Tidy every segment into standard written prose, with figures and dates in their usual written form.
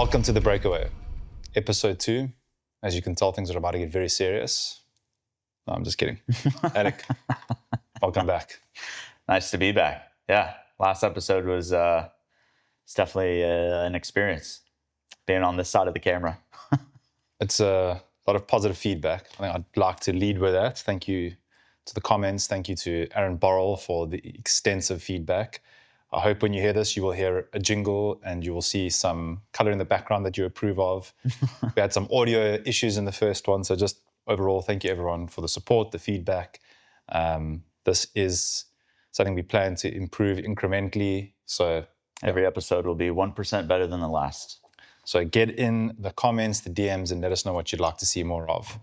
Welcome to the Breakaway, episode 2. As you can tell, things are about to get very serious. No, I'm just kidding. Alec, welcome back. Nice to be back. Yeah, last episode was it's definitely an experience being on this side of the camera. It's a lot of positive feedback. I think I'd like to lead with that. Thank you to the comments. Thank you to Aaron Borrell for the extensive feedback. I hope when you hear this, you will hear a jingle and you will see some color in the background that you approve of. We had some audio issues in the first one. So just overall, thank you everyone for the support, the feedback. This is something we plan to improve incrementally. So every episode will be 1% better than the last. So get in the comments, the DMs, and let us know what you'd like to see more of.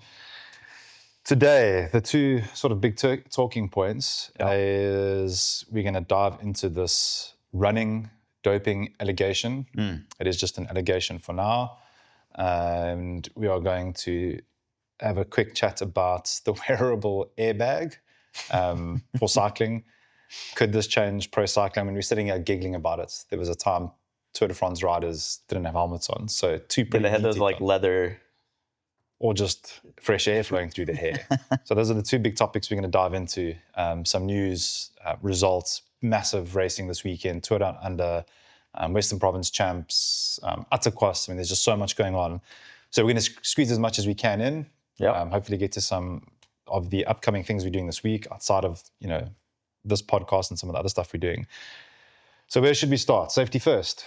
Today, the two sort of big talking points is we're going to dive into this running doping allegation. It is just an allegation for now. And we are going to have a quick chat about the wearable airbag for cycling. Could this change pro cycling? I mean, we're sitting here giggling about it. There was a time Tour de France riders didn't have helmets on. So they had those like leather... or just fresh air flowing through the hair. So those are the two big topics we're going to dive into. Some news, results, massive racing this weekend, Tour Down Under, Western Province champs, Atukwos. I mean, there's just so much going on. So we're going to squeeze as much as we can in. Hopefully get to some of the upcoming things we're doing this week outside of, this podcast and some of the other stuff we're doing. So where should we start? Safety first.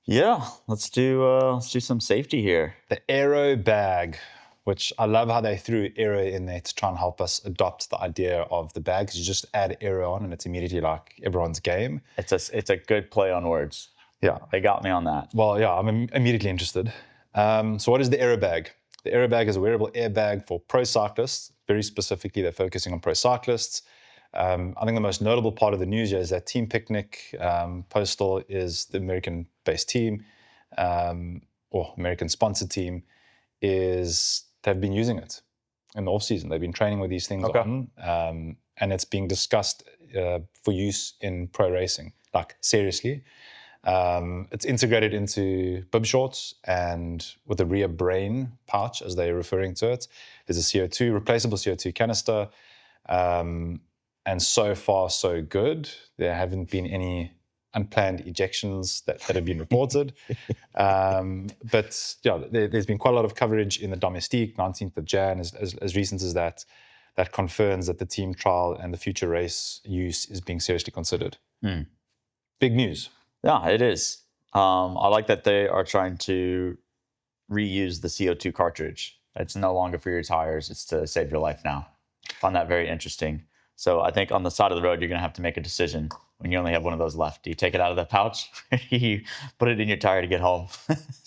Yeah, let's do some safety here. The Aero Bag, which I love how they threw Aero in there to try and help us adopt the idea of the bag. You just add Aero on and it's immediately like everyone's game. It's a good play on words. Yeah. They got me on that. Well, yeah, I'm immediately interested. So what is the Aero Bag? The Aero Bag is a wearable airbag for pro cyclists. Very specifically, they're focusing on pro cyclists. I think the most notable part of the news here is that Team Picnic, Postal is the American-based team, or American-sponsored team, they've been using it in the off-season. They've been training with these things on, and it's being discussed for use in pro racing, like seriously. It's integrated into bib shorts and with a rear brain pouch, as they're referring to it. There's a replaceable CO2 canister, and so far so good. There haven't been any unplanned ejections that have been reported. But yeah, there's been quite a lot of coverage in the Domestique, 19th of Jan, as recent as that confirms that the team trial and the future race use is being seriously considered. Big news. Yeah, it is. I like that they are trying to reuse the CO2 cartridge. It's no longer for your tires. It's to save your life now. I find that very interesting. So I think on the side of the road, you're going to have to make a decision when you only have one of those left. Do you take it out of the pouch? Or do you put it in your tire to get home?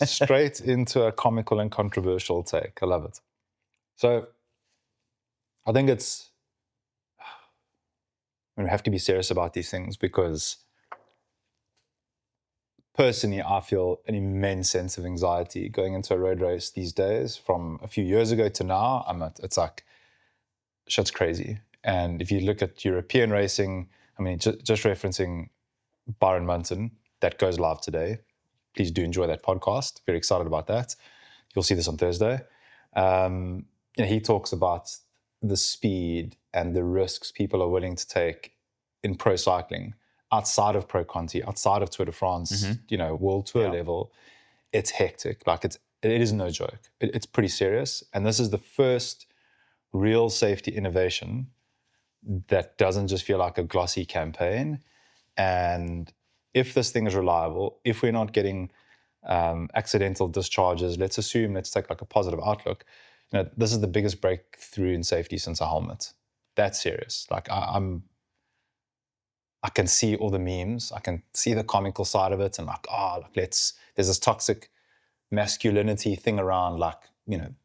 Straight into a comical and controversial take. I love it. So I think we have to be serious about these things because personally, I feel an immense sense of anxiety going into a road race these days. From a few years ago to now, it's like, shit's crazy. And if you look at European racing, I mean, just referencing Byron Munton, that goes live today. Please do enjoy that podcast. Very excited about that. You'll see this on Thursday. He talks about the speed and the risks people are willing to take in pro cycling outside of Pro Conti, outside of Tour de France, World Tour level. It's hectic. Like it is no joke. It's pretty serious. And this is the first real safety innovation that doesn't just feel like a glossy campaign. And if this thing is reliable, if we're not getting accidental discharges, let's take like a positive outlook. This is the biggest breakthrough in safety since a helmet. That's serious. Like I can see all the memes. I can see the comical side of it, and there's this toxic masculinity thing around,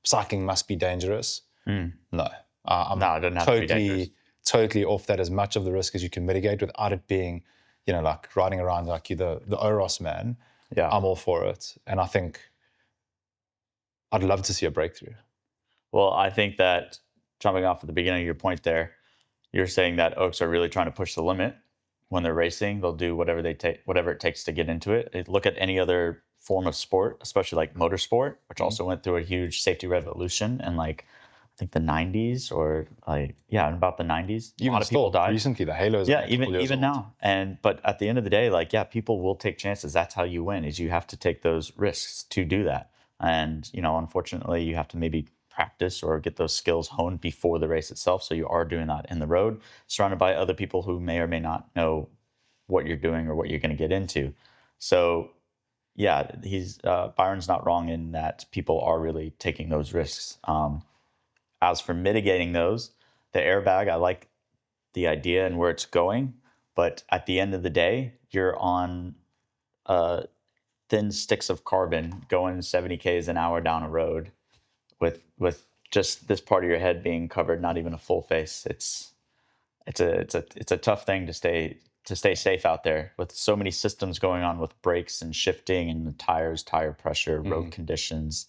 cycling must be dangerous. No, I'm it doesn't have to be dangerous. Totally off that as much of the risk as you can mitigate without it being, like riding around like you're the Oros man. Yeah. I'm all for it. And I think I'd love to see a breakthrough. Well, I think that jumping off at the beginning of your point there, you're saying that Oaks are really trying to push the limit. when they're racing, they'll do whatever it takes to get into it. Look at any other form of sport, especially like motorsport, which also went through a huge safety revolution in like I think the 90s or in about the 90s. A lot of people died. Recently, the Halos. Yeah, even now. But at the end of the day, like people will take chances. That's how you win. Is you have to take those risks to do that. And unfortunately, you have to maybe practice or get those skills honed before the race itself. So you are doing that in the road, surrounded by other people who may or may not know what you're doing or what you're going to get into. So yeah, Byron's not wrong in that people are really taking those risks. As for mitigating those, the airbag, I like the idea and where it's going, but at the end of the day, you're on thin sticks of carbon going 70 k's an hour down a road with just this part of your head being covered, not even a full face. It's a tough thing to stay safe out there with so many systems going on with brakes and shifting and the tire pressure, road conditions,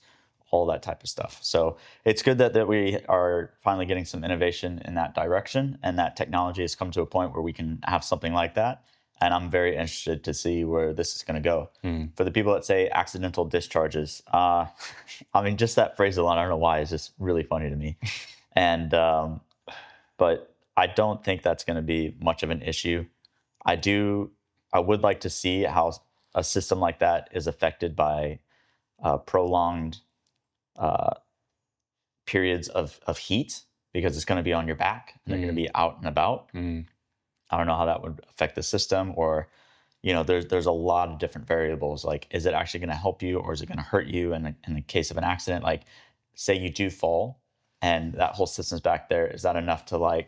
all that type of stuff. So it's good that we are finally getting some innovation in that direction, and that technology has come to a point where we can have something like that. And I'm very interested to see where this is going to go. For the people that say accidental discharges, I mean, just that phrase alone, I don't know why, is just really funny to me. And but I don't think that's going to be much of an issue. I would like to see how a system like that is affected by prolonged periods of heat, because it's going to be on your back and they're going to be out and about. I don't know how that would affect the system, or there's a lot of different variables. Like, is it actually going to help you or is it going to hurt you in the case of an accident? Like, say you do fall and that whole system's back there, is that enough to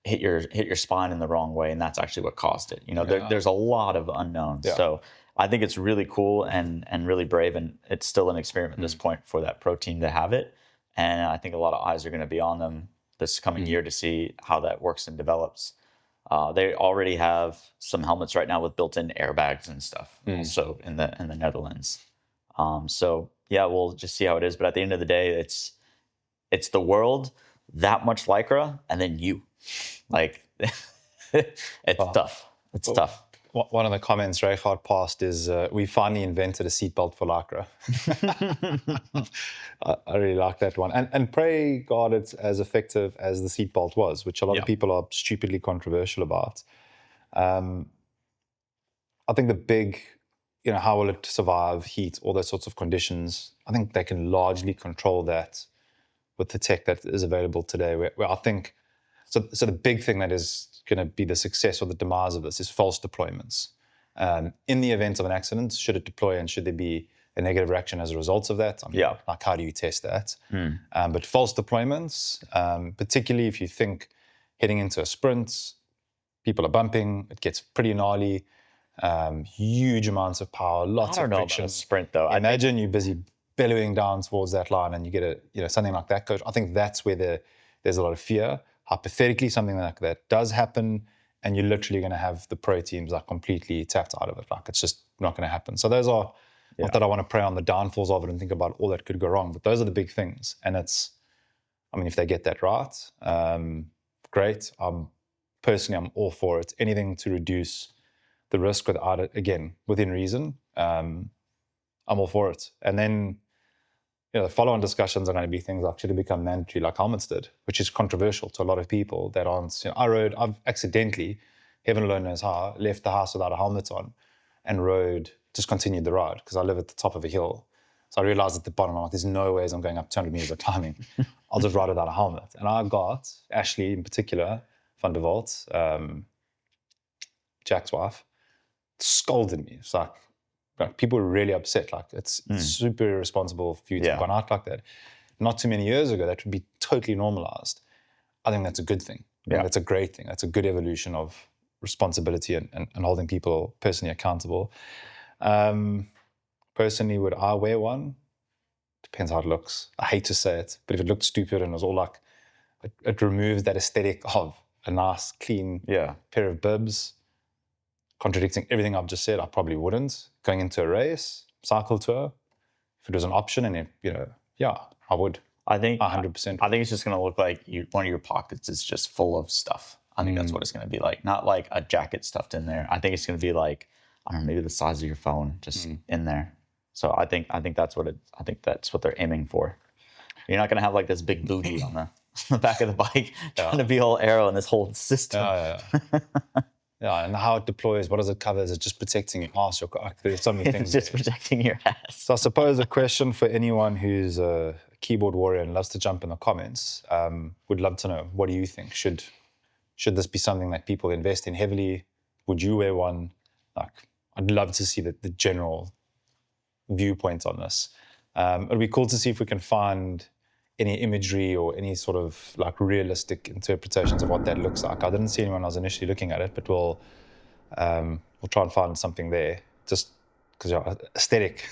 hit your spine in the wrong way, and that's actually what caused it? There's a lot of unknowns. So I think it's really cool and really brave, and it's still an experiment at this point for that pro team to have it. And I think a lot of eyes are going to be on them this coming year to see how that works and develops. They already have some helmets right now with built-in airbags and stuff, also in the Netherlands. So yeah, we'll just see how it is. But at the end of the day, it's the world, that much Lycra, and then you. Like, it's tough. It's tough. One of the comments Raygaard passed is, we finally invented a seatbelt for Lycra. I really like that one. And pray God it's as effective as the seatbelt was, which a lot of people are stupidly controversial about. I think the big, how will it survive heat, all those sorts of conditions, I think they can largely control that with the tech that is available today, where I think, so the big thing that is going to be the success or the demise of this is false deployments. In the event of an accident, should it deploy and should there be a negative reaction as a result of that? Like, how do you test that? But false deployments, particularly if you think heading into a sprint, people are bumping, it gets pretty gnarly, huge amounts of power, lots of friction. I don't know about a sprint though. Imagine you're busy bellowing down towards that line and you get something like that, coach. I think that's where there's a lot of fear. Hypothetically, something like that does happen, and you're literally going to have the pro teams like completely tapped out of it. Like, it's just not going to happen. So those are, not that I want to prey on the downfalls of it and think about all that could go wrong, but those are the big things. And if they get that right, great. Personally, I'm all for it. Anything to reduce the risk without it, again, within reason, I'm all for it. And then, the follow-on discussions are going to be things like, should it become mandatory like helmets did, which is controversial to a lot of people that aren't, I've accidentally, heaven alone knows how, left the house without a helmet on and discontinued the ride because I live at the top of a hill. So I realized at the bottom, I'm like, there's no ways I'm going up 200 meters of climbing. I'll just ride without a helmet. And I got, Ashley in particular, Van der Walt, Jack's wife, scolded me. It's like people were really upset. Like, it's super irresponsible for you to have gone out like that. Not too many years ago, that would be totally normalized. I think that's a good thing. I think that's a great thing. That's a good evolution of responsibility and holding people personally accountable. Personally, would I wear one? Depends how it looks. I hate to say it, but if it looked stupid and it was all like, it removes that aesthetic of a nice, clean pair of bibs, contradicting everything I've just said, I probably wouldn't. Going into a race, cycle tour, if it was an option, and I would. I think 100%. I think it's just going to look like one of your pockets is just full of stuff. I think that's what it's going to be like. Not like a jacket stuffed in there. I think it's going to be like, I don't know, maybe the size of your phone just in there. So I think that's what they're aiming for. You're not going to have like this big booty on the back of the bike trying to be all aero in this whole system. Yeah, and how it deploys, what does it cover? Is it just protecting your ass? There's so many things. It's just protecting your ass. So I suppose a question for anyone who's a keyboard warrior and loves to jump in the comments, would love to know, what do you think? Should this be something that people invest in heavily? Would you wear one? Like, I'd love to see the general viewpoint on this. It'd be cool to see if we can find any imagery or any sort of like realistic interpretations of what that looks like. I didn't see anyone when I was initially looking at it, but we'll try and find something there. Just because aesthetic.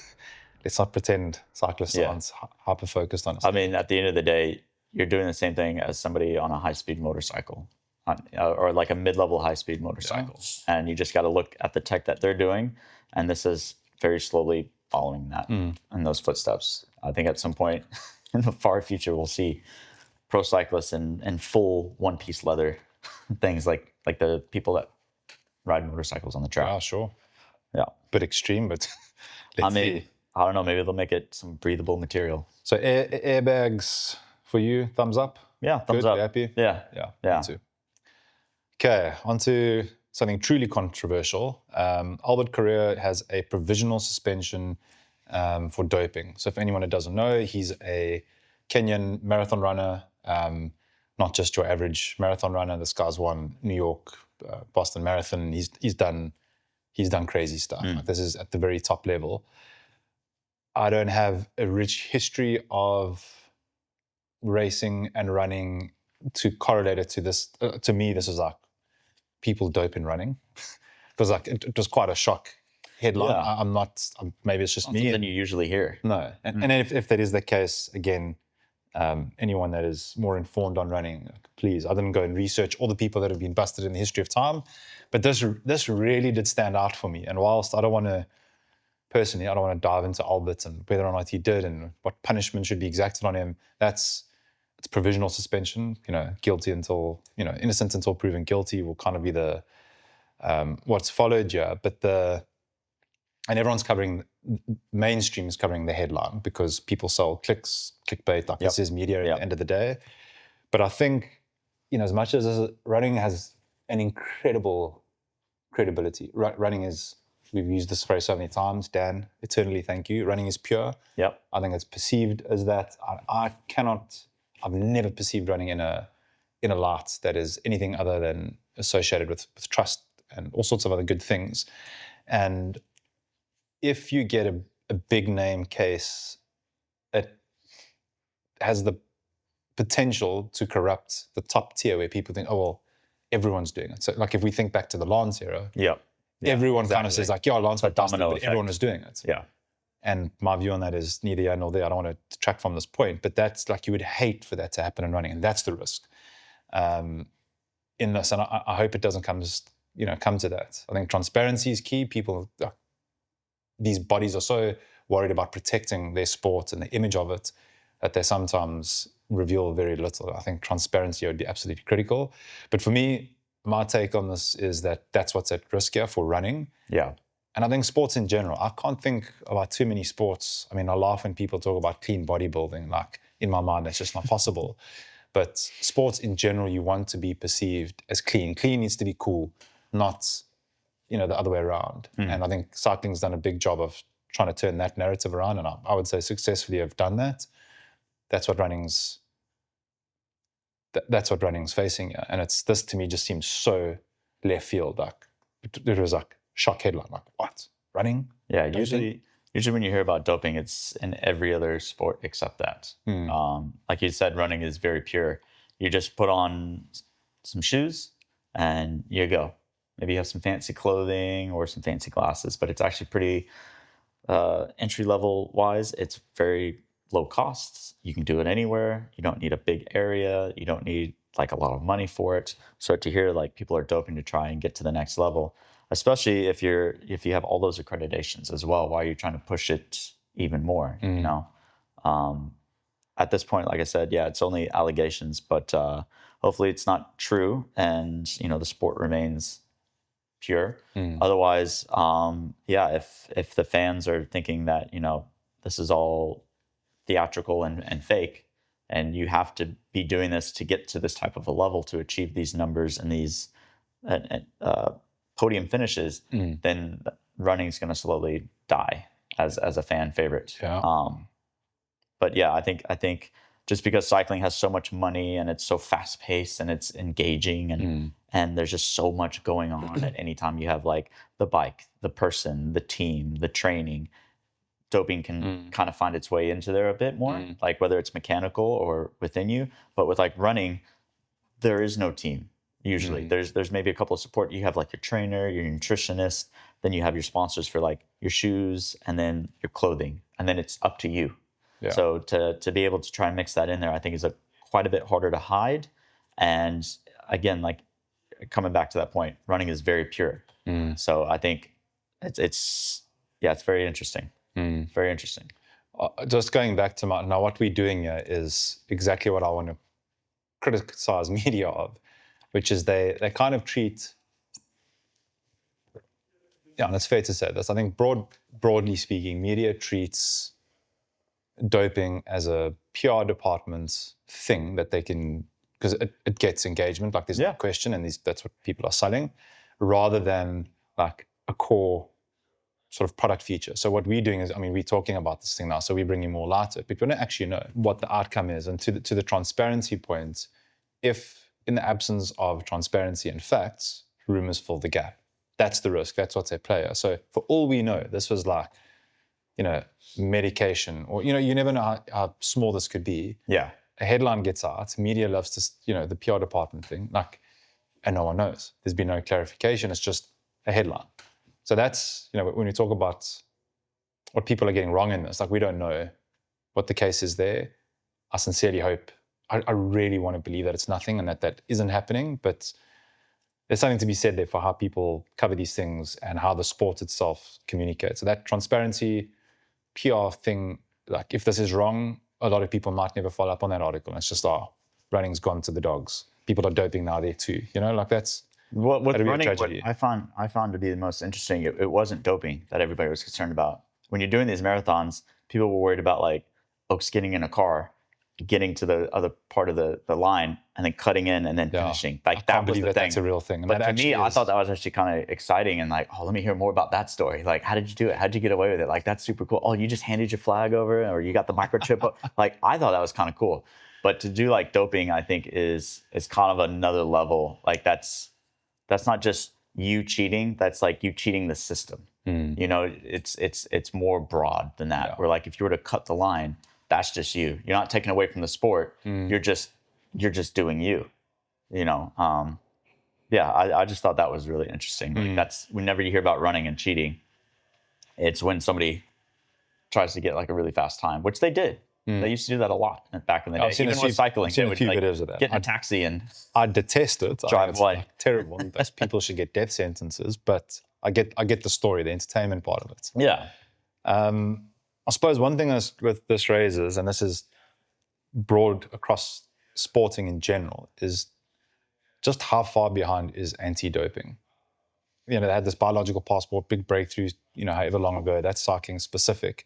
Let's not pretend cyclists aren't hyper focused on it. I mean, at the end of the day, you're doing the same thing as somebody on a high-speed motorcycle, or like a mid-level high-speed motorcycle, and you just got to look at the tech that they're doing, and this is very slowly following that in those footsteps. I think at some point in the far future, we'll see pro cyclists in full one-piece leather things like the people that ride motorcycles on the track. Oh, sure. Yeah. Bit extreme, but I mean, I don't know. Maybe they'll make it some breathable material. So airbags for you, thumbs up? Yeah, thumbs up. You happy? Yeah. Me too. Okay, on to something truly controversial. Albert Correa has a provisional suspension for doping. So if anyone who doesn't know, he's a Kenyan marathon runner, not just your average marathon runner. This guy's won New York, Boston Marathon. He's done crazy stuff. Like, this is at the very top level. I don't have a rich history of racing and running to correlate it to this. To me, this is like people dope in running. It was quite a shock headline. Yeah. Maybe it's just me. Something you usually hear. No. And if that is the case, again, anyone that is more informed on running, please, I didn't go and research all the people that have been busted in the history of time, but this really did stand out for me. And whilst I don't want to dive into Albert and whether or not he did and what punishment should be exacted on him, it's provisional suspension, guilty until, innocent until proven guilty will kind of be the, what's followed here. And everyone's mainstream is covering the headline because people sell clickbait, this is media at the end of the day. But I think, as much as running has an incredible credibility, running is, we've used this phrase so many times, Dan, eternally thank you. Running is pure. Yep. I think it's perceived as that. I've never perceived running in a light that is anything other than associated with trust and all sorts of other good things. And if you get a big name case, it has the potential to corrupt the top tier where people think, oh, well, everyone's doing it. So like if we think back to the Lance era, everyone kind of says like, Lance got busted, but everyone was doing it. Yeah. And my view on that is neither here nor there. I don't want to detract from this point, but that's like, you would hate for that to happen in running, and that's the risk in this. And I hope it doesn't come to that. I think transparency is key. People, these bodies are so worried about protecting their sport and the image of it that they sometimes reveal very little. I think transparency would be absolutely critical. But for me, my take on this is that that's what's at risk here for running. Yeah. And I think sports in general, I can't think about too many sports. I mean, I laugh when people talk about clean bodybuilding. Like, in my mind, that's just not possible. But sports in general, you want to be perceived as clean. Clean needs to be cool, not, the other way around. And I think cycling's done a big job of trying to turn that narrative around. And I would say successfully have done that. That's what running's facing. And this to me just seems so left field. Like, it was like shock headline. Like, what? Running? Yeah, usually when you hear about doping, it's in every other sport except that. Like you said, running is very pure. You just put on some shoes and you go. Maybe you have some fancy clothing or some fancy glasses, but it's actually pretty entry level wise. It's very low costs. You can do it anywhere. You don't need a big area. You don't need like a lot of money for it. So to hear like people are doping to try and get to the next level, especially if you have all those accreditations as well, why are you trying to push it even more? At this point, like I said, it's only allegations, but hopefully it's not true, and the sport remains pure. Mm. Otherwise, if the fans are thinking that this is all theatrical and fake, and you have to be doing this to get to this type of a level to achieve these numbers and these podium finishes, then running is going to slowly die as a fan favorite. Yeah. But yeah, I think just because cycling has so much money and it's so fast paced and it's engaging and there's just so much going on at any time you have like the bike, the person, the team, the training, doping can kind of find its way into there a bit more, like whether it's mechanical or within you. But with like running, there is no team usually. There's maybe a couple of support. You have like your trainer, your nutritionist, then you have your sponsors for like your shoes and then your clothing, and then it's up to you. Yeah. So to be able to try and mix that in there, I think is quite a bit harder to hide. And again, like coming back to that point, running is very pure. So I think it's very interesting. Very interesting. Just going back to now what we're doing here is exactly what I want to criticize media of, which is they kind of treat, and it's fair to say this, I think broadly speaking, media treats doping as a PR department thing that they can, because it gets engagement, like there's no question, and that's what people are selling, rather than like a core sort of product feature. So what we're doing is, we're talking about this thing now, so we're bringing more light to it, but we don't actually know what the outcome is. And to the transparency point, if in the absence of transparency and facts, rumors fill the gap. That's the risk. That's what's at play. So for all we know, this was like, medication, or, you never know how small this could be. Yeah. A headline gets out, media loves to, the PR department thing, like, and no one knows. There's been no clarification. It's just a headline. So that's, when we talk about what people are getting wrong in this, like we don't know what the case is there. I sincerely hope, I really want to believe that it's nothing and that isn't happening, but there's something to be said there for how people cover these things and how the sport itself communicates. So that transparency, PR thing, like if this is wrong, a lot of people might never follow up on that article. And it's just, running's gone to the dogs. People are doping now there too. Like that's what running. What I found to be the most interesting. It wasn't doping that everybody was concerned about. When you're doing these marathons, people were worried about like Oaks getting in a car, getting to the other part of the line, and then cutting in and then finishing. Like that was the thing. That's a real thing. And but to me, I thought that was actually kind of exciting and like, let me hear more about that story. Like, how did you do it? How did you get away with it? Like, that's super cool. Oh, you just handed your flag over, or you got the microchip. Like, I thought that was kind of cool. But to do like doping, I think is kind of another level. Like that's not just you cheating. That's like you cheating the system. It's more broad than that. Yeah. Where like if you were to cut the line, that's just you. You're not taking away from the sport. You're just doing you. I just thought that was really interesting. Like that's whenever you hear about running and cheating, it's when somebody tries to get like a really fast time, which they did. They used to do that a lot back in the day. Even with cycling, I've seen a few videos of that. Get in a taxi and I detest it. Drive away. Like terrible. People should get death sentences, but I get the story, the entertainment part of it. Yeah. I suppose one thing with this raises, and this is broad across sporting in general, is just how far behind is anti-doping. They had this biological passport, big breakthrough, however long ago, that's cycling specific.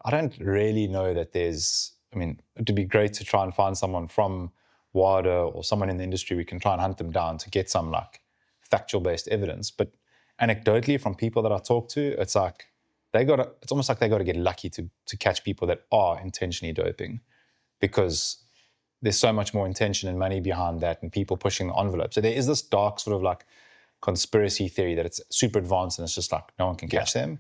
I don't really know that it'd be great to try and find someone from WADA or someone in the industry, we can try and hunt them down to get some like factual-based evidence. But anecdotally from people that I talk to, it's like, it's almost like they got to get lucky to catch people that are intentionally doping, because there's so much more intention and money behind that and people pushing the envelope. So there is this dark sort of like conspiracy theory that it's super advanced and it's just like no one can catch them.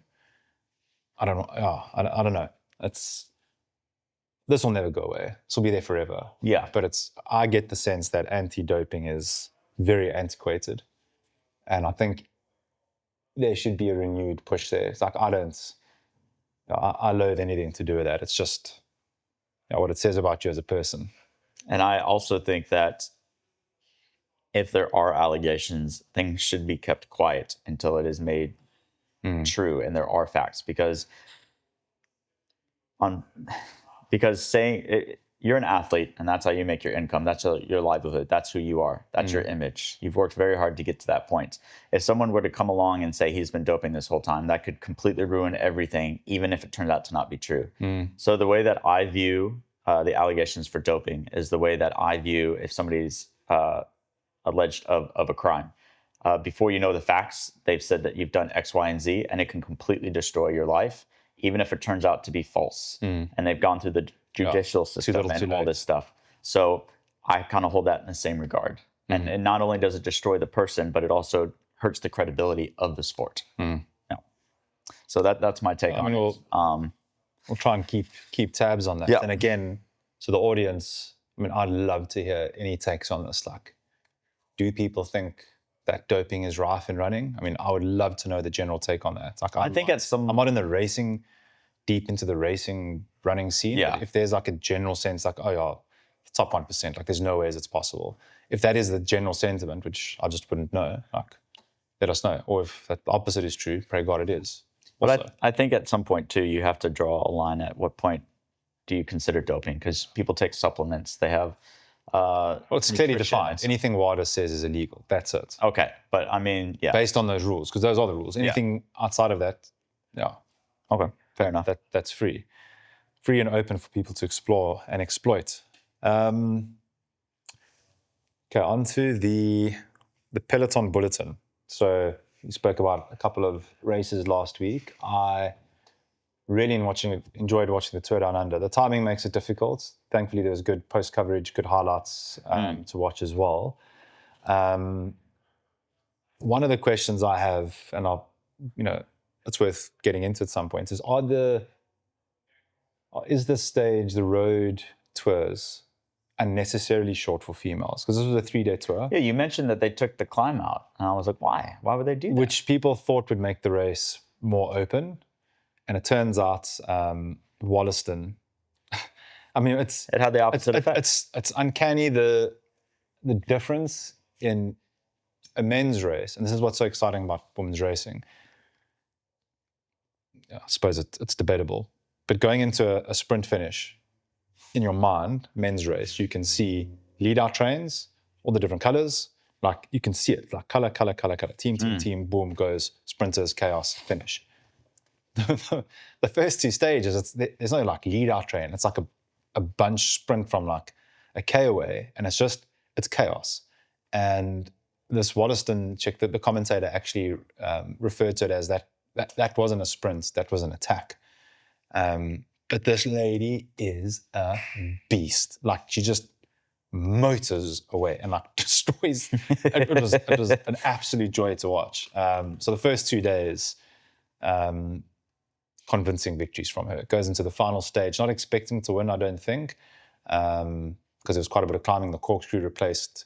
I don't know. I don't know. This will never go away. This will be there forever. Yeah. But I get the sense that anti-doping is very antiquated, and I think there should be a renewed push there. It's like I loathe anything to do with that. It's just what it says about you as a person. And I also think that if there are allegations, things should be kept quiet until it is made true and there are facts. Because saying it, you're an athlete and that's how you make your income. That's your livelihood. That's who you are. That's your image. You've worked very hard to get to that point. If someone were to come along and say he's been doping this whole time, that could completely ruin everything, even if it turns out to not be true. So the way that I view the allegations for doping is the way that I view if somebody's alleged of a crime. Before you know the facts, they've said that you've done X, Y, and Z, and it can completely destroy your life, even if it turns out to be false. And they've gone through the judicial system and all this stuff. So I kind of hold that in the same regard. And not only does it destroy the person, but it also hurts the credibility of the sport. Yeah. So that's my take on it. We'll try and keep tabs on that. Yeah. And again, so the audience, I mean, I'd love to hear any takes on this. Like, do people think that doping is rife in running? I mean, I would love to know the general take on that. Like, I think I'm not in the racing, deep into the racing running scene. Yeah. But if there's like a general sense, like, oh yeah, top 1%, like there's no ways it's possible. If that is the general sentiment, which I just wouldn't know, like, let us know. Or if the opposite is true, pray God it is. But I think at some point too, you have to draw a line at what point do you consider doping? Because people take supplements. They have well, it's clearly defined. Anything WADA says is illegal. That's it. Okay, but I mean, yeah. Based on those rules, because those are the rules. Anything outside of that, yeah. Okay, fair enough. That's free. Free and open for people to explore and exploit. Okay, on to the Peloton Bulletin. So you spoke about a couple of races last week. I really enjoyed watching the Tour Down Under. The timing makes it difficult. Thankfully, there was good post coverage, good highlights to watch as well. One of the questions I have, and it's worth getting into at some point, is this stage, the road tours, unnecessarily short for females? Because this was a 3-day tour. Yeah, you mentioned that they took the climb out, and I was like, why? Why would they do that? Which people thought would make the race more open. And it turns out Wollaston, I mean, it had the opposite effect. It's uncanny the difference in a men's race. And this is what's so exciting about women's racing. I suppose it's debatable. But going into a sprint finish, in your mind, men's race, you can see lead-out trains, all the different colors. Like, you can see it, like color, team, boom, goes, sprinters, chaos, finish. The first two stages, there's no like lead-out train. It's like a bunch sprint from like a K away, and it's chaos. And this Wollaston chick, the commentator actually referred to it as that wasn't a sprint, that was an attack. But this lady is a beast. Like, she just motors away and like destroys. It was an absolute joy to watch. So the first 2 days, convincing victories from her. It goes into the final stage, not expecting to win, I don't think, because there was quite a bit of climbing. The corkscrew replaced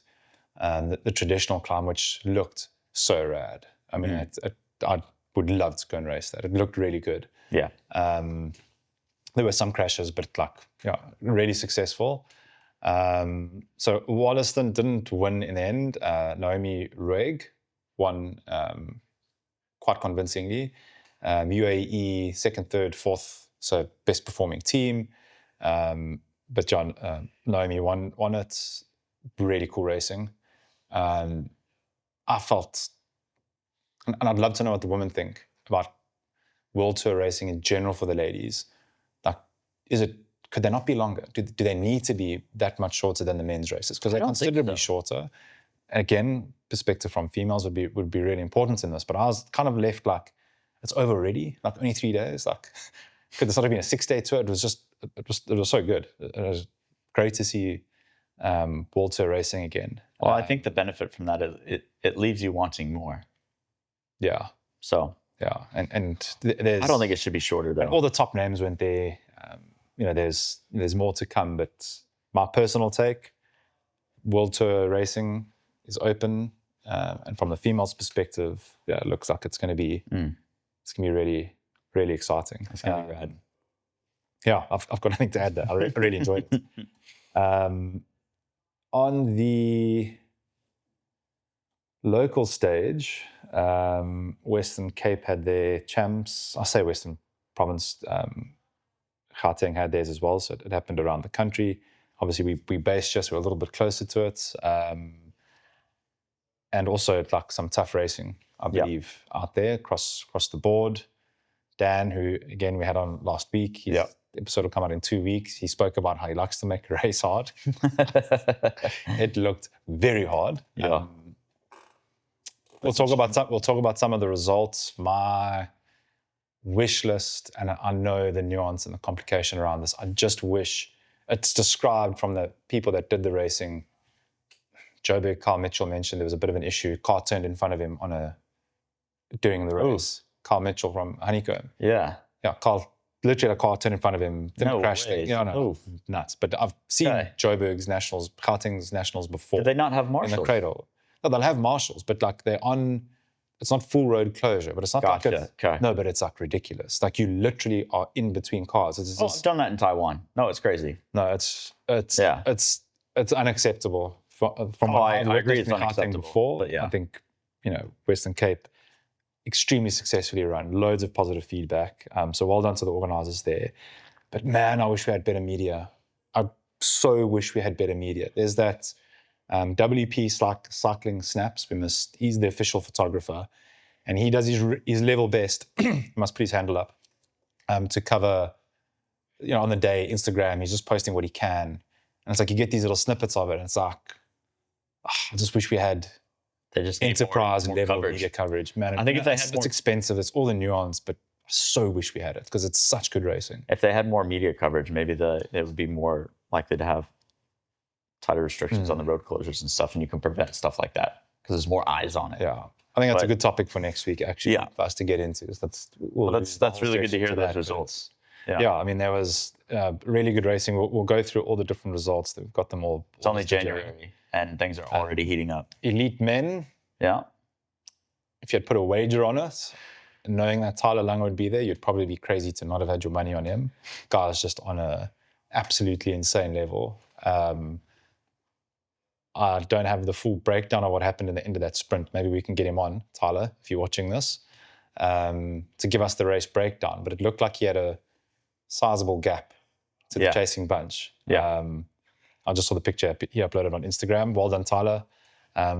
the traditional climb, which looked so rad. I mean, I would love to go and race that. It looked really good. Yeah. There were some crashes, but really successful. So Wollaston didn't win in the end. Naomi Rueg won quite convincingly. UAE second, third, fourth, so best performing team. But Naomi won it. Really cool racing. I felt, and I'd love to know what the women think about World Tour racing in general for the ladies. Like, could they not be longer? Do they need to be that much shorter than the men's races? Because they're considerably shorter. Again, perspective from females would be really important in this. But I was kind of left like, it's over already. Like, only 3 days. Like, could this not have been a 6-day tour? It was so good. It was great to see World Tour racing again. Well, I think the benefit from that is it leaves you wanting more. Yeah. So. Yeah, and there's. I don't think it should be shorter though. All the top names went there. There's more to come. But my personal take, World Tour racing is open, and from the females' perspective, it looks like it's going to be really, really exciting. It's going to be rad. Yeah, I've got nothing to add there. I really enjoyed it. On the local stage, Western Cape had their champs. I say Western Province, Gauteng had theirs as well, so it happened around the country. obviously we based just, we're a little bit closer to it. And also like some tough racing, I believe, out there across the board. Dan, who again we had on last week, his episode will come out in 2 weeks. He spoke about how he likes to make a race hard. It looked very hard. Yeah. We'll talk about some of the results. My wish list, and I know the nuance and the complication around this. I just wish it's described from the people that did the racing. Joburg, Carl Mitchell mentioned there was a bit of an issue. Car turned in front of him during the race. Carl Mitchell from Honeycomb. Yeah. Yeah, Carl, literally a car turned in front of him, didn't crash. No. Nuts. But I've seen Joburg's nationals, Gauteng's nationals before. Did they not have marshals? In the cradle. No, they'll have marshals, but like they're on, it's not full road closure, but it's not like no, but it's like ridiculous. Like you literally are in between cars. I've done that in Taiwan. No, it's crazy. No, it's unacceptable. From I agree, it's unacceptable. Before, but I think Western Cape extremely successfully run, loads of positive feedback. So well done to the organisers there. But man, I wish we had better media. I so wish we had better media. There's that WP Cycling Snaps. He's the official photographer, and he does his level best. He must put his handle up to cover, on the day, Instagram. He's just posting what he can, and it's like you get these little snippets of it, and it's like, I just wish we had enterprise and level media coverage. Man, I think if they had it's expensive. It's all the nuance, but I so wish we had it because it's such good racing. If they had more media coverage, maybe it would be more likely to have tighter restrictions on the road closures and stuff, and you can prevent stuff like that because there's more eyes on it. Yeah, I think that's a good topic for next week, actually, for us to get into. That's really good to hear those results. Yeah, I mean, there was really good racing. We'll go through all the different results. We've got them all. It's only January, and things are already heating up. Elite men. Yeah. If you had put a wager on it, knowing that Tyler Lange would be there, you'd probably be crazy to not have had your money on him. Guy's just on a absolutely insane level. I don't have the full breakdown of what happened in the end of that sprint. Maybe we can get him on, Tyler, if you're watching this, to give us the race breakdown. But it looked like he had a sizable gap to the chasing bunch. Yeah. I just saw the picture he uploaded on Instagram. Well done, Tyler.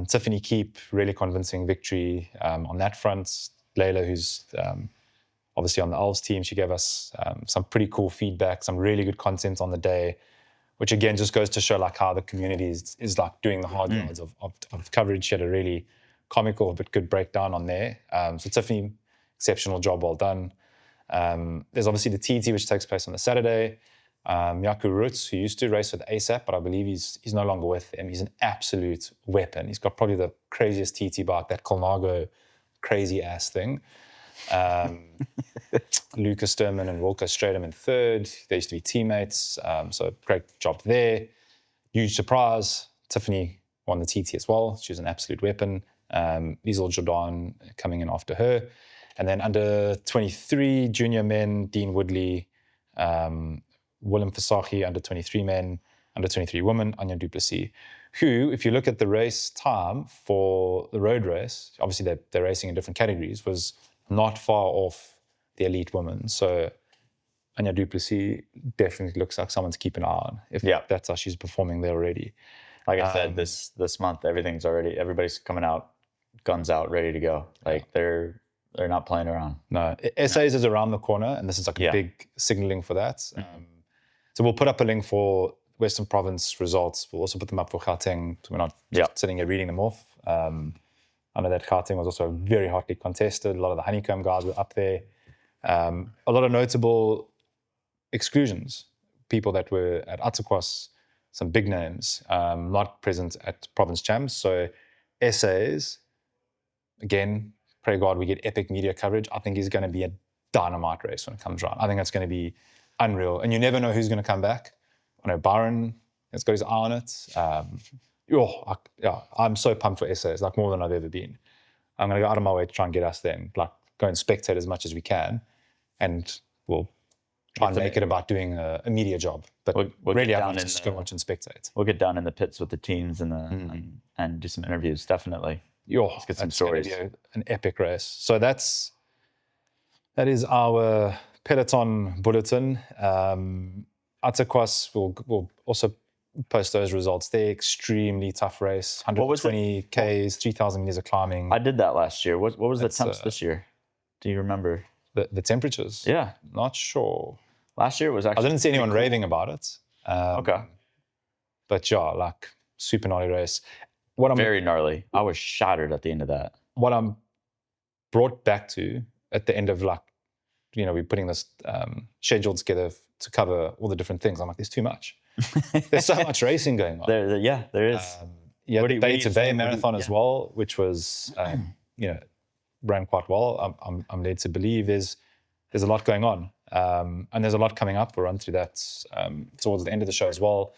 Tiffany Keep, really convincing victory on that front. Layla, who's obviously on the Elves team, she gave us some pretty cool feedback, some really good content on the day, which again just goes to show like how the community is like doing the hard yards of coverage. She had a really comical but good breakdown on there. So Tiffany, exceptional job, well done. There's obviously the TT, which takes place on the Saturday. Jaco Roots, who used to race with ASAP, but I believe he's no longer with them. He's an absolute weapon. He's got probably the craziest TT bike, that Colnago crazy ass thing. Lucas Sturman and Wilco Stratum in third. They used to be teammates, so great job there. Huge surprise. Tiffany won the TT as well. She was an absolute weapon. Liesel Jordan coming in after her. And then under 23 junior men, Dean Woodley, Willem Fasahi, under 23 men, under 23 women, Anya Duplessis, who, if you look at the race time for the road race, obviously they're racing in different categories, was not far off the elite women. So Anya Duplessis definitely looks like someone to keep an eye on, if that's how she's performing there already. Like I said, this month, everybody's coming out, guns out, ready to go. Like they're not playing around. No, SAs is around the corner, and this is like a big signaling for that. So we'll put up a link for Western Province results. We'll also put them up for Gauteng, so we're not just sitting here reading them off. I know that Gauteng was also very hotly contested. A lot of the Honeycomb guys were up there. A lot of notable exclusions. People that were at Atukwos, some big names, not present at Province Champs. So SAs, again, pray God we get epic media coverage. I think is going to be a dynamite race when it comes around. I think that's going to be unreal. And you never know who's going to come back. I know Byron has got his eye on it. I'm so pumped for SAs, like more than I've ever been. I'm going to go out of my way to try and get us then, like go and spectate as much as we can. And we'll try and make it about doing a media job. But we'll really, I can just go watch and spectate. We'll get down in the pits with the teams and do some interviews, definitely. Let's get some stories. An epic race. So that is our Peloton Bulletin. Atukwos will also post those results. They're extremely tough race. What was it? 120 Ks, 3,000 meters of climbing. I did that last year. What was the That's, temps this year? Do you remember? The temperatures? Yeah. Not sure. Last year was actually. I didn't see anyone raving about it. Okay. But yeah, like super gnarly race. Very gnarly. I was shattered at the end of that. What I'm brought back to at the end of like, we're putting this schedule together to cover all the different things. I'm like, there's too much. There's so much racing going on. There is. Yeah, the Bay to Bay marathon as well, which was, ran quite well. I'm led to believe there's a lot going on. And there's a lot coming up. We'll run through that towards the end of the show as well.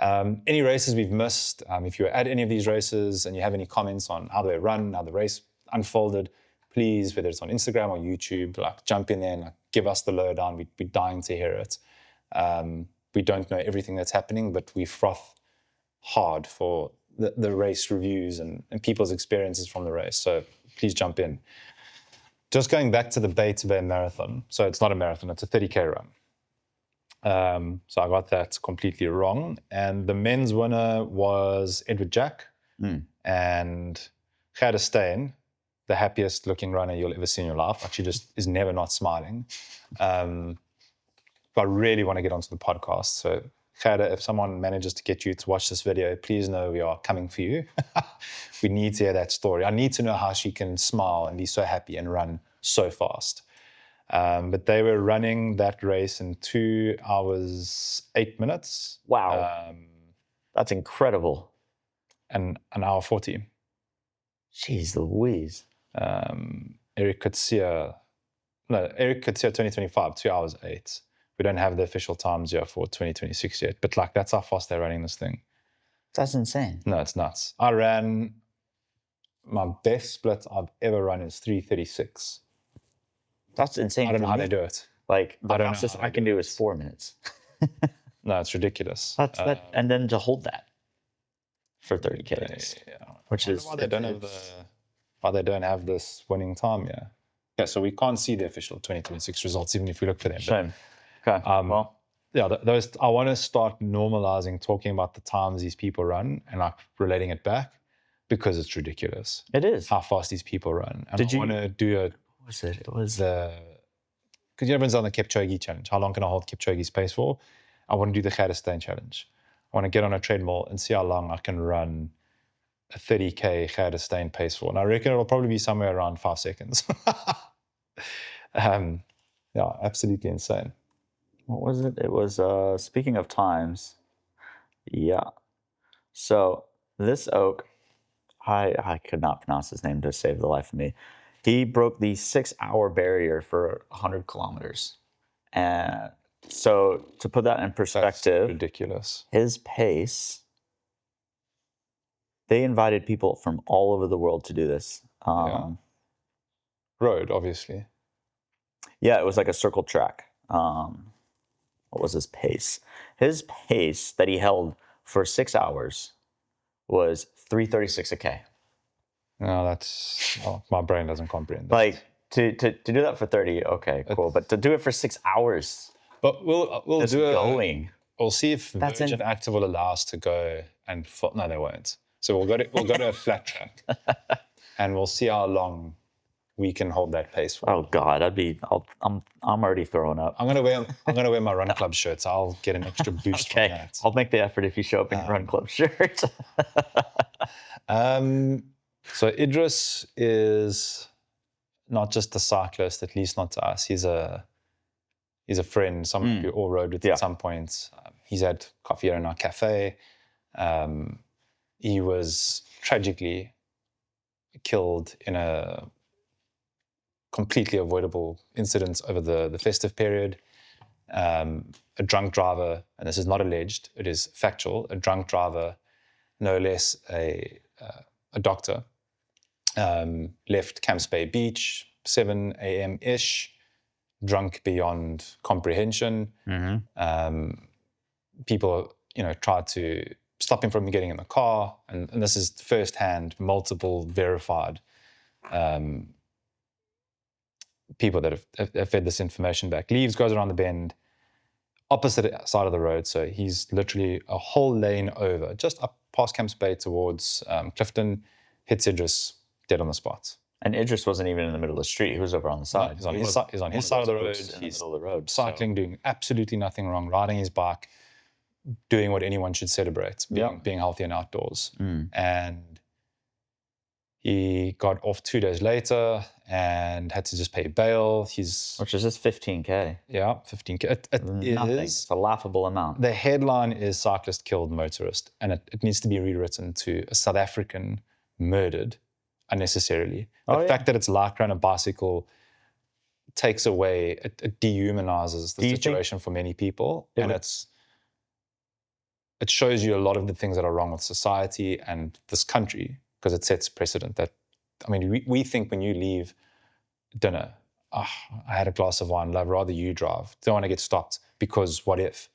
Any races we've missed, if you're at any of these races and you have any comments on how they run, how the race unfolded, please, whether it's on Instagram or YouTube, like jump in there and give us the lowdown. We'd be dying to hear it. We don't know everything that's happening, but we froth hard for the race reviews and people's experiences from the race. So please jump in. Just going back to the Bay to Bay marathon. So it's not a marathon, it's a 30K run. So I got that completely wrong. And the men's winner was Edward Jack and Gerda Steyn, the happiest looking runner you'll ever see in your life. Like, she just is never not smiling. But I really want to get onto the podcast. So Gerda, if someone manages to get you to watch this video, please know we are coming for you. We need to hear that story. I need to know how she can smile and be so happy and run so fast. But they were running that race in 2 hours, 8 minutes. Wow. That's incredible. And an hour 40. Jeez Louise. Eric Coetzee 2025, 2 hours 8. We don't have the official times yet for 2026 yet, but like, that's how fast they're running this thing. That's insane. No, it's nuts. I ran, my best split I've ever run is 3:36. That's insane. I don't know how they do it. Like, the fastest I can do is 4 minutes. No, it's ridiculous. And then to hold that for 30 Ks, which is why they don't have this winning time. Yeah. So we can't see the official 2026 results, even if we look for them. Shame. Okay. Those. I want to start normalizing talking about the times these people run and like relating it back, because it's ridiculous. It is how fast these people run. And Did you want to do a? What was it? It was because everyone's on the Kipchoge challenge. How long can I hold Kipchoge's pace for? I want to do the Gerda Steyn challenge. I want to get on a treadmill and see how long I can run a 30K Gerda Steyn pace for. And I reckon it'll probably be somewhere around 5 seconds. Yeah, absolutely insane. What was it? It was, speaking of times, yeah. So this oak, I could not pronounce his name to save the life of me. He broke the 6-hour barrier for 100 kilometers. And so to put that in perspective, that's ridiculous. His pace, they invited people from all over the world to do this. Road, obviously. Yeah, it was like a circle track. What was his pace? His pace that he held for 6 hours was 3:36 a K. No, my brain doesn't comprehend that. Like to do that for 30, okay, cool. But to do it for 6 hours, but we'll do it. We'll see if Virgin Active will allow us to go and no, they won't. So we'll go to a flat track, and we'll see how long we can hold that pace for. Oh God, I'm already throwing up. I'm gonna wear my Run Club shirts. I'll get an extra boost from that. I'll make the effort if you show up in your Run Club shirt. So Idris is not just a cyclist, at least not to us. He's a friend. Someone we all rode with at some point. He's had coffee in our cafe. He was tragically killed in a completely avoidable incident over the festive period. A drunk driver, and this is not alleged, it is factual, a drunk driver, no less a doctor, left Camps Bay Beach, 7 a.m.-ish, drunk beyond comprehension. Mm-hmm. People, tried to stop him from getting in the car, and this is firsthand, multiple verified people that have fed this information back. Leaves, goes around the bend, opposite side of the road. So he's literally a whole lane over, just up past Camps Bay towards Clifton, hits Idris dead on the spot. And Idris wasn't even in the middle of the street. He was over on the side. He's on his side. He's on his side of the road. In the middle of the road. Cycling, doing absolutely nothing wrong, riding his bike, doing what anyone should celebrate, being healthy and outdoors. And he got off 2 days later and had to just pay bail. Which is just 15K. Yeah, 15K. Nothing. It's a laughable amount. The headline is cyclist killed motorist, and it needs to be rewritten to a South African murdered unnecessarily. The fact that it's like on a bicycle takes away, it dehumanizes the situation for many people. And it shows you a lot of the things that are wrong with society and this country, because it sets precedent that, I mean, we think when you leave dinner, I had a glass of wine, I'd rather you drive. Don't want to get stopped because what if?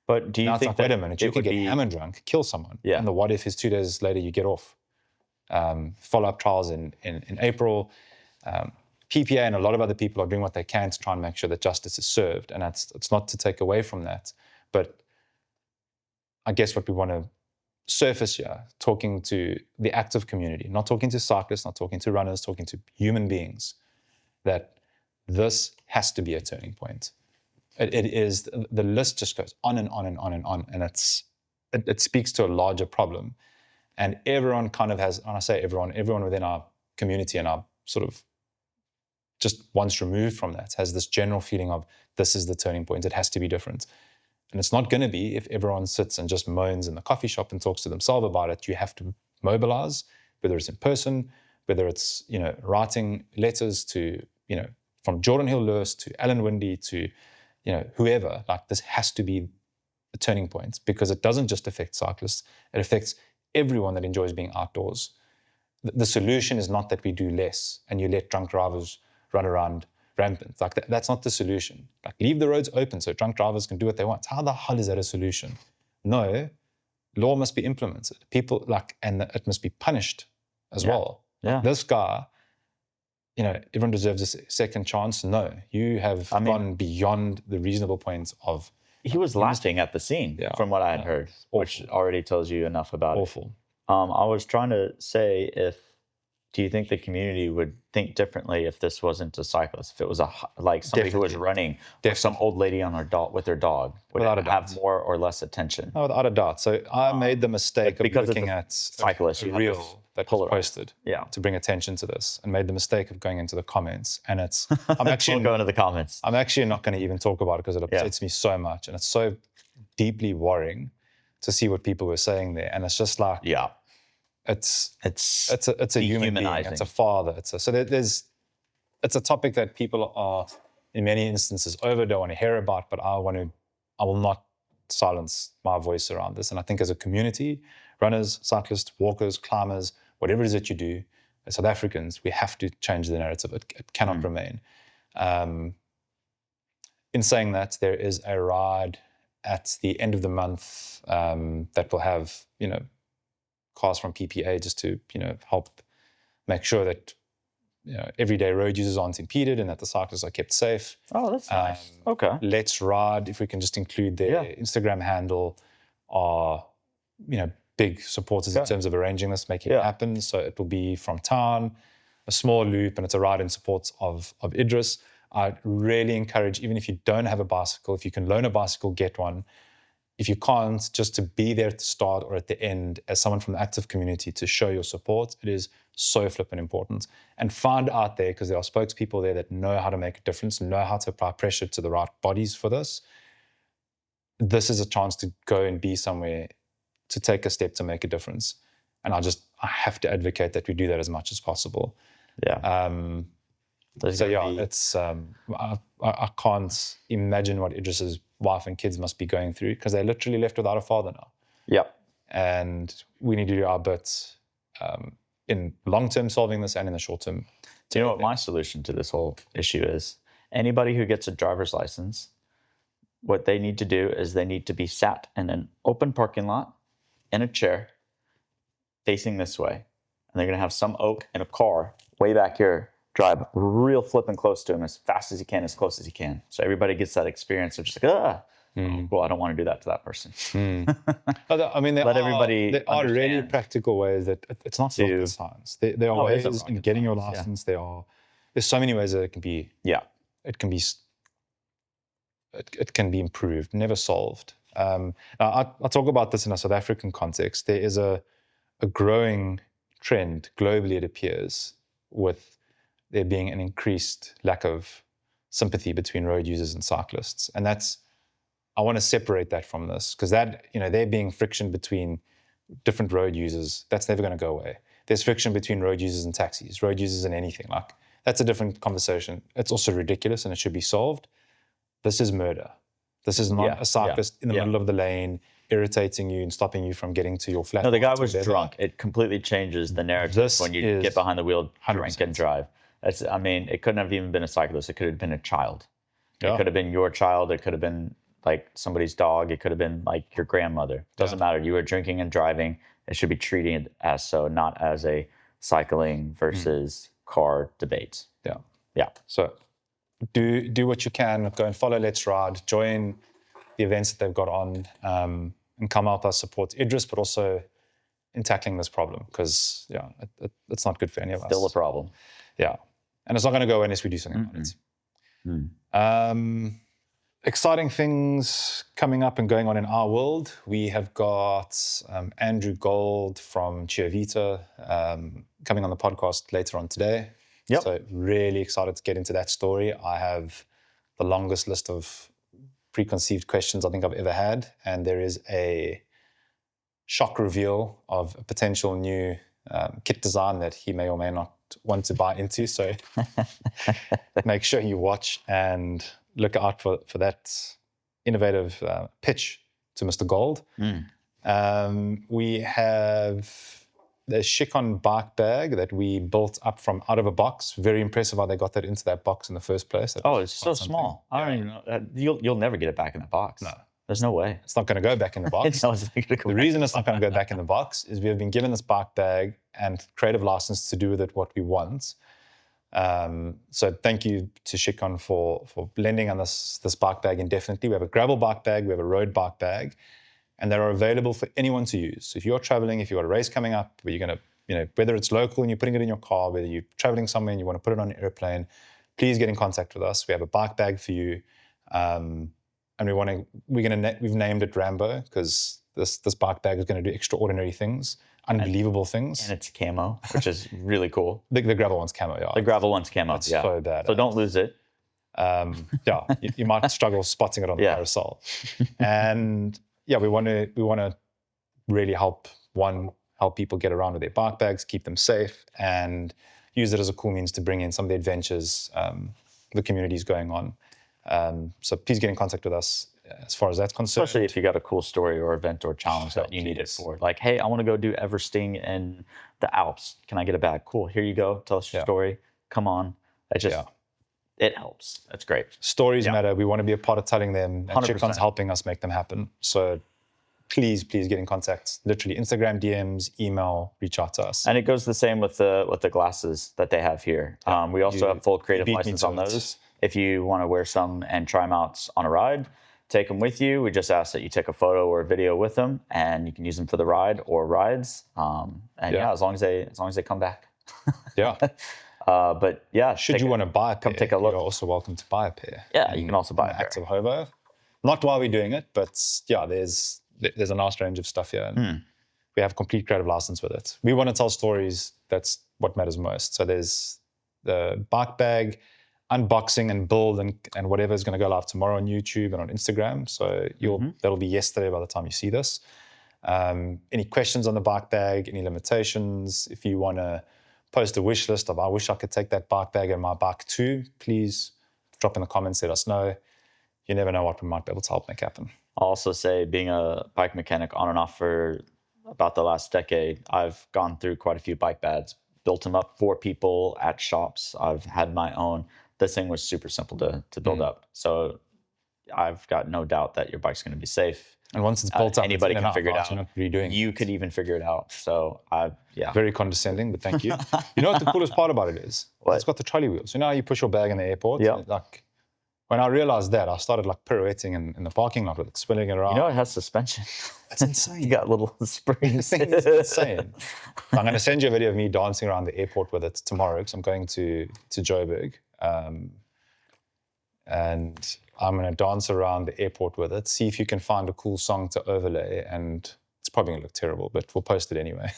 But do you now think it's like, wait a minute, you could get hammered drunk, kill someone. Yeah. And the what if is 2 days later you get off. Follow-up trials in April. PPA and a lot of other people are doing what they can to try and make sure that justice is served. And it's not to take away from that. But I guess what we want to surface here, talking to the active community, not talking to cyclists, not talking to runners, talking to human beings, that this has to be a turning point. It is, the list just goes on and on and on and on. And it speaks to a larger problem. And everyone kind of has, when I say everyone within our community and our sort of just once removed from that has this general feeling of this is the turning point. It has to be different. And it's not going to be if everyone sits and just moans in the coffee shop and talks to themselves about it. You have to mobilize, whether it's in person, whether it's, writing letters to, from Jordan Hill Lewis to Alan Windy to, whoever. Like, this has to be a turning point, because it doesn't just affect cyclists. It affects everyone that enjoys being outdoors. The solution is not that we do less and you let drunk drivers run around rampant. Like, that's not the solution. Like, leave the roads open so drunk drivers can do what they want. How the hell is that a solution? No, law must be implemented. People and it must be punished as well. Yeah. This guy, everyone deserves a second chance. No, you have gone beyond the reasonable point of. He was laughing at the scene, from what I had heard, which already tells you enough about it. I was trying to say, do you think the community would think differently if this wasn't a cyclist? If it was somebody who was running, or some old lady on with her dog, would it have more or less attention? No, without a doubt. So I made the mistake of looking at cyclists, a reel that was posted to bring attention to this, and made the mistake of going into the comments. And I'm actually going into the comments. I'm actually not going to even talk about it because it upsets me so much, and it's so deeply worrying to see what people were saying there. And it's just like, it's a human being, it's a father, it's a topic that people are in many instances don't want to hear about, but I will not silence my voice around this. And I think as a community, runners, cyclists, walkers, climbers, whatever it is that you do, as South Africans, we have to change the narrative. It cannot remain. In saying that, there is a ride at the end of the month that will have, cars from PPA just to, help make sure that, everyday road users aren't impeded and that the cyclists are kept safe. Oh, that's nice. Okay. Let's Ride, if we can just include their Instagram handle, are, big supporters in terms of arranging this, making it happen. So it will be from town, a small loop, and it's a ride in support of Idris. I really encourage, even if you don't have a bicycle, if you can loan a bicycle, get one. If you can't, just to be there at the start or at the end as someone from the active community to show your support. It is so flipping important. And find out there, because there are spokespeople there that know how to make a difference, know how to apply pressure to the right bodies for this. This is a chance to go and be somewhere, to take a step to make a difference. And I have to advocate that we do that as much as possible. Yeah. It's I can't imagine what Idris's wife and kids must be going through, because they're literally left without a father now. Yeah. And we need to do our bit in long-term solving this and in the short-term. Do you know what my solution to this whole issue is? Anybody who gets a driver's license, what they need to do is they need to be sat in an open parking lot in a chair facing this way. And they're going to have some oak and a car way back here drive real flipping close to him as fast as you can, as close as you can. So everybody gets that experience of just like, Oh, cool. I don't want to do that to that person. I mean, there Let are, everybody there are really understand practical ways that it's not to- rocket science. There are Oh, it isn't ways in rocket getting your science, yeah. license. There's so many ways that it can be it can be improved, never solved. Now I talk about this in a South African context. There is a growing trend globally, it appears, with there being an increased lack of sympathy between road users and cyclists. And I want to separate that from this, because that, there being friction between different road users, that's never going to go away. There's friction between road users and taxis, road users and anything. Like, that's a different conversation. It's also ridiculous and it should be solved. This is murder. This is not a cyclist in the middle of the lane irritating you and stopping you from getting to your flat. No, the guy was drunk. It completely changes the narrative when you get behind the wheel, 100%. Drink and drive. It couldn't have even been a cyclist. It could have been a child. It could have been your child. It could have been like somebody's dog. It could have been like your grandmother. Doesn't matter. You were drinking and driving. It should be treated as so, not as a cycling versus car debate. Yeah. So do what you can. Go and follow Let's Ride. Join the events that they've got on, and come help us support Idris, but also in tackling this problem, because it's not good for any of us. Still a problem. Yeah, and it's not going to go unless we do something about it. Exciting things coming up and going on in our world. We have got Andrew Gold from Chiavita coming on the podcast later on today. Yep. So really excited to get into that story. I have the longest list of preconceived questions I think I've ever had, and there is a shock reveal of a potential new kit design that he may or may not want to buy into. So make sure you watch and look out for that innovative pitch to Mr. Gold. We have the Shikon bike bag that we built up from out of a box. Very impressive how they got that into that box in the first place. Oh, it's so small. I don't even know. You'll never get it back in the box. No. There's no way. It's not going to go back in the box. The reason it's not going to go back in the box is we have been given this bike bag and creative license to do with it what we want. So thank you to Shikon for lending on this bike bag indefinitely. We have a gravel bike bag, we have a road bike bag, and they're available for anyone to use. So if you're traveling, if you've got a race coming up, where you're going to, whether it's local and you're putting it in your car, whether you're traveling somewhere and you want to put it on an airplane, please get in contact with us. We have a bike bag for you. And we've named it Rambo, because this bike bag is going to do extraordinary things, unbelievable things. And it's camo, which is really cool. The gravel one's camo, yeah. The gravel one's camo, It's so bad. So don't lose it. You might struggle spotting it on the carousel. And we want to really help people get around with their bike bags, keep them safe, and use it as a cool means to bring in some of the adventures the community's going on. So please get in contact with us as far as that's concerned. Especially if you got a cool story or event or challenge that you need it for. Like, hey, I want to go do Everesting in the Alps. Can I get a bag? Cool. Here you go. Tell us your story. Come on. It helps. That's great. Stories matter. We want to be a part of telling them. And 100%. Chickon's helping us make them happen. So please get in contact. Literally Instagram DMs, email, reach out to us. And it goes the same with the glasses that they have here. We also have full creative license on those. If you want to wear some and try them out on a ride, take them with you. We just ask that you take a photo or a video with them, and you can use them for the ride or rides. As long as they come back. Should you want to buy a pair, come take a look. You're also welcome to buy a pair. Yeah, you can also buy a pair. Active Hobo. Not while we're doing it, but there's a nice range of stuff here. And we have complete creative license with it. We want to tell stories. That's what matters most. So there's the bike bag unboxing and build and whatever is going to go live tomorrow on YouTube and on Instagram. So that'll be yesterday by the time you see this. Any questions on the bike bag, any limitations, if you want to post a wish list of, I wish I could take that bike bag and my bike too, please drop in the comments, let us know. You never know what we might be able to help make happen. I'll also say, being a bike mechanic on and off for about the last decade, I've gone through quite a few bike bags, built them up for people at shops. I've had my own. This thing was super simple to build up. So I've got no doubt that your bike's going to be safe. And once it's built up, anybody can figure it out. You're not redoing you could even figure it out. So Very condescending, but thank you. You know what the coolest part about it is? What? It's got the trolley wheels. You know how you push your bag in the airport? Yeah. when I realized that, I started like pirouetting in the parking lot with it, spinning it around. You know, it has suspension. It's insane. You got little springs. It's insane. I'm going to send you a video of me dancing around the airport with it tomorrow because I'm going to Joburg. And I'm going to dance around the airport with it, see if you can find a cool song to overlay. And it's probably going to look terrible, but we'll post it anyway.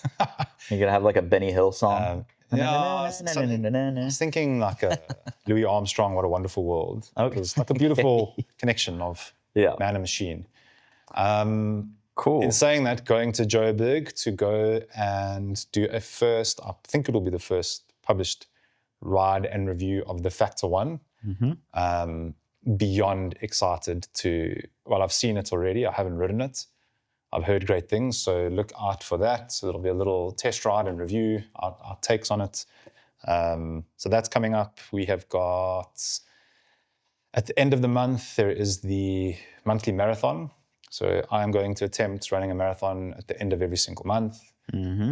You're going to have like a Benny Hill song? Yeah, I was thinking like a Louis Armstrong, What a Wonderful World. Okay. It's like a beautiful connection of Yeah. man and machine. Cool. In saying that, going to Joburg to go and do a first, I think it'll be the first published ride and review of the Factor 1. Beyond excited to, well, I've seen it already. I haven't ridden it. I've heard great things, so look out for that. So it'll be a little test ride and review, our takes on it. So that's coming up. We have got, at the end of the month, there is the monthly marathon. So I am going to attempt running a marathon at the end of every single month.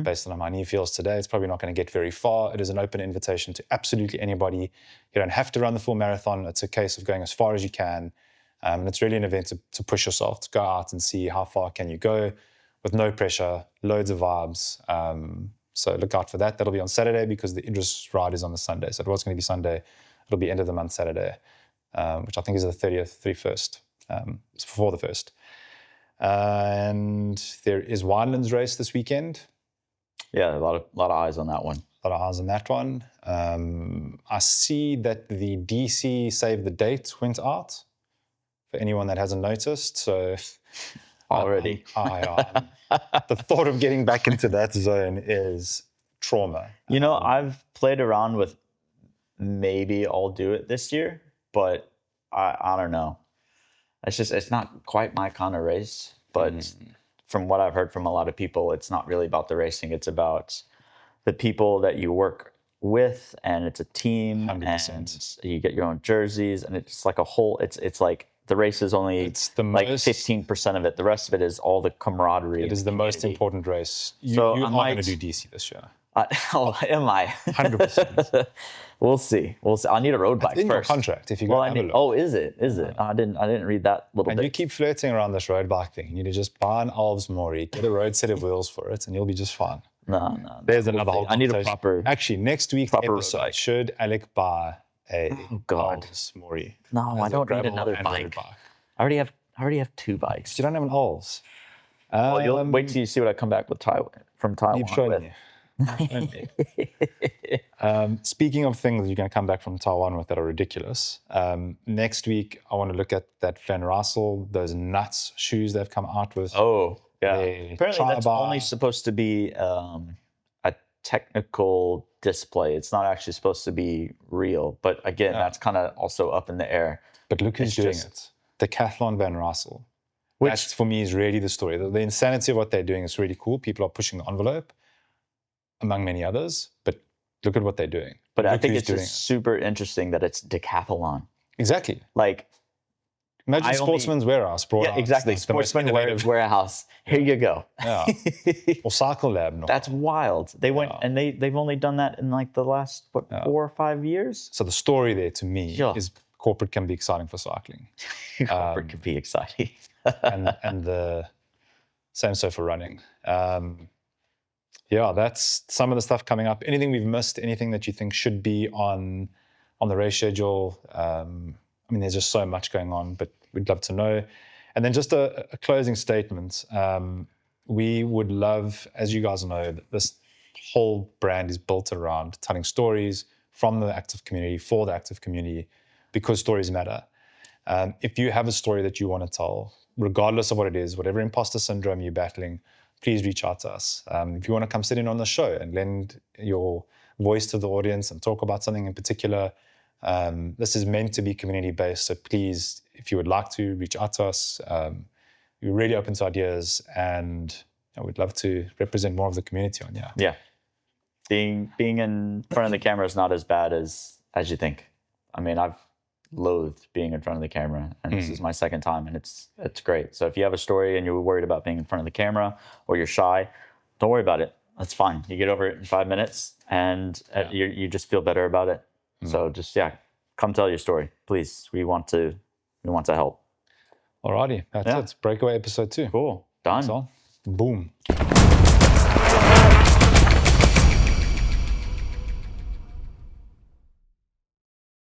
Based on how my knee feels today, it's probably not going to get very far. It is an open invitation to absolutely anybody. You don't have to run the full marathon. It's a case of going as far as you can. And it's really an event to push yourself, to go out and see how far can you go with no pressure, loads of vibes. So look out for that. That'll be on Saturday because the Idris ride is on the Sunday. So it was going to be Sunday. It'll be end of the month Saturday, which I think is the 30th, 31st. It's before the 1st. And there is Winelands race this weekend. Yeah, a lot of eyes on that one. A lot of eyes on that one. I see that the DC Save the Date went out for anyone that hasn't noticed. So already. The thought of getting back into that zone is trauma. You know, I've played around with maybe I'll do it this year, but I don't know. It's not quite my kind of race, but from what I've heard from a lot of people, it's not really about the racing. It's about the people that you work with, and it's a team, 100%. and you get your own jerseys, and it's like a whole, it's like the race is only like 15% of it. The rest of it is all the camaraderie. It is the most important race. You So are I going might- to do DC this year. Am I? 100%. We'll see. I need a road bike In your first. contract, if you go have a look. Oh, is it? I didn't read that little And bit. you keep flirting around this road bike thing. You need to just buy an Alves Mori, get a road set of wheels for it, and you'll be just fine. No. There's another whole I need a conversation. proper. Actually, next week's proper road episode, bike. should Alec buy a God. Alves Mori? No, I as a don't need gravel another and bike. road I already have two bikes. You don't have an Alves. Well, you'll wait till you see what I come back with from Taiwan. Keep showing with. you. Speaking of things you're going to come back from Taiwan with that are ridiculous, next week I want to look at that Van Rysel, those nuts shoes they've come out with. Oh, yeah. They Apparently, that's tri-bar. only supposed to be a technical display. It's not actually supposed to be real. But again, that's kind of also up in the air. But look who's It's doing just- it. Decathlon Van Rysel. Which That, for me, is really the story. The insanity of what they're doing is really cool. People are pushing the envelope, among many others. But look at what they're doing. But I Look think who's it's doing just super interesting that it's decathlon. Exactly. Like, Imagine I only- Sportsman's Warehouse brought out exactly. the most Sportsman innovative- Warehouse. Here you go. Yeah. Or Cycle Lab. No. That's wild. They went and they've only done that in like the last 4 or 5 years. So the story there to me Yeah. is corporate can be exciting for cycling. Corporate could be exciting. and the same so for running. Yeah, that's some of the stuff coming up. Anything we've missed, anything that you think should be on the race schedule? I mean, there's just so much going on, but we'd love to know. And then just a closing statement. We would love, as you guys know, that this whole brand is built around telling stories from the active community, for the active community, because stories matter. If you have a story that you want to tell, regardless of what it is, whatever imposter syndrome you're battling, please reach out to us. If you want to come sit in on the show and lend your voice to the audience and talk about something in particular, this is meant to be community-based. So please, if you would like to, reach out to us. We're really open to ideas, and we'd love to represent more of the community on here. Yeah. Being in front of the camera is not as bad as you think. I mean, I've loathed being in front of the camera, and this is my second time, and it's great. So if you have a story and you're worried about being in front of the camera or you're shy, don't worry about it. That's fine. You get over it in 5 minutes, and you just feel better about it. So just come tell your story, please. We want to help. Alrighty, that's Yeah. it. Breakaway episode 2. Cool. Done. So, boom.